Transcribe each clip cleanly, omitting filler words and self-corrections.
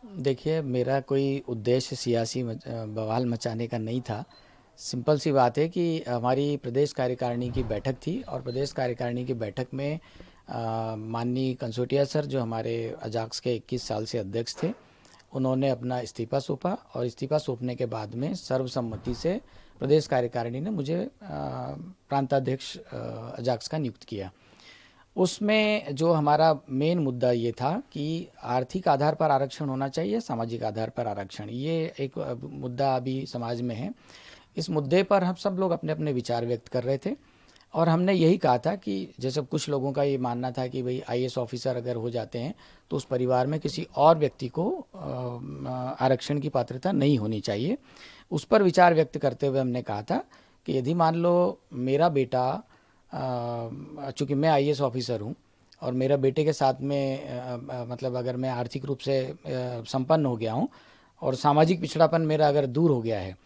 देखिए, मेरा कोई उद्देश्य सियासी बवाल मचाने का नहीं था। सिंपल सी बात है कि हमारी प्रदेश कार्यकारिणी की बैठक थी और प्रदेश कार्यकारिणी की बैठक में माननीय कंसोटिया सर, जो हमारे अजाक्स के 21 साल से अध्यक्ष थे, उन्होंने अपना इस्तीफ़ा सौंपा और इस्तीफ़ा सौंपने के बाद में सर्वसम्मति से प्रदेश कार्यकारिणी ने मुझे प्रांताध्यक्ष अजाक्स का नियुक्त किया। उसमें जो हमारा मेन मुद्दा ये था कि आर्थिक आधार पर आरक्षण होना चाहिए, सामाजिक आधार पर आरक्षण, ये एक मुद्दा अभी समाज में है। इस मुद्दे पर हम सब लोग अपने अपने विचार व्यक्त कर रहे थे और हमने यही कहा था कि जैसे कुछ लोगों का ये मानना था कि भाई आईएएस ऑफिसर अगर हो जाते हैं तो उस परिवार में किसी और व्यक्ति को आरक्षण की पात्रता नहीं होनी चाहिए। उस पर विचार व्यक्त करते हुए हमने कहा था कि यदि मान लो मेरा बेटा, चूँकि मैं आईएएस ऑफिसर हूँ और मेरा बेटे के साथ में मतलब अगर मैं आर्थिक रूप से संपन्न हो गया हूँ और सामाजिक पिछड़ापन मेरा अगर दूर हो गया है,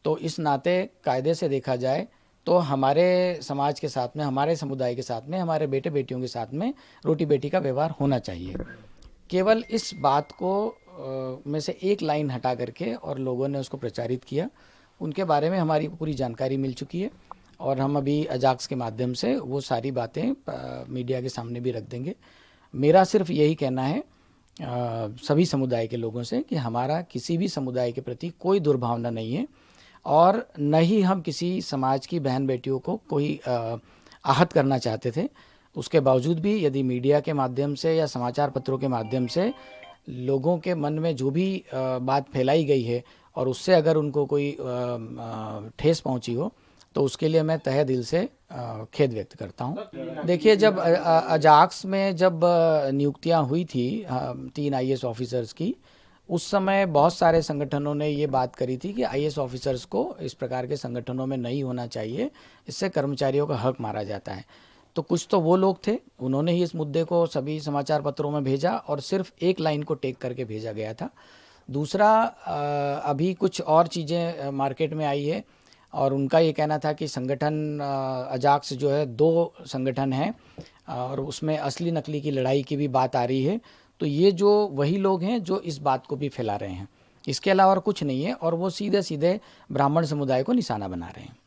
तो इस नाते कायदे से देखा जाए तो हमारे समाज के साथ में, हमारे समुदाय के साथ में, हमारे बेटे बेटियों के साथ में रोटी बेटी का व्यवहार होना चाहिए। केवल इस बात को में से एक लाइन हटा करके और लोगों ने उसको प्रचारित किया। उनके बारे में हमारी पूरी जानकारी मिल चुकी है और हम अभी अजाक्स के माध्यम से वो सारी बातें मीडिया के सामने भी रख देंगे। मेरा सिर्फ यही कहना है सभी समुदाय के लोगों से कि हमारा किसी भी समुदाय के प्रति कोई दुर्भावना नहीं है और न ही हम किसी समाज की बहन बेटियों को कोई आहत करना चाहते थे। उसके बावजूद भी यदि मीडिया के माध्यम से या समाचार पत्रों के माध्यम से लोगों के मन में जो भी बात फैलाई गई है और उससे अगर उनको कोई ठेस पहुंची हो, तो उसके लिए मैं तहे दिल से खेद व्यक्त करता हूं। देखिए, जब अजाक्स में जब नियुक्तियां हुई थी 3 आईएएस ऑफिसर्स की, उस समय बहुत सारे संगठनों ने ये बात करी थी कि आईएएस ऑफिसर्स को इस प्रकार के संगठनों में नहीं होना चाहिए, इससे कर्मचारियों का हक मारा जाता है। तो कुछ तो वो लोग थे, उन्होंने ही इस मुद्दे को सभी समाचार पत्रों में भेजा और सिर्फ एक लाइन को टेक करके भेजा गया था। दूसरा, अभी कुछ और चीज़ें मार्केट में आई है और उनका ये कहना था कि संगठन अजाक्स जो है 2 संगठन हैं और उसमें असली नकली की लड़ाई की भी बात आ रही है। तो ये जो वही लोग हैं जो इस बात को भी फैला रहे हैं, इसके अलावा और कुछ नहीं है और वो सीधे सीधे ब्राह्मण समुदाय को निशाना बना रहे हैं।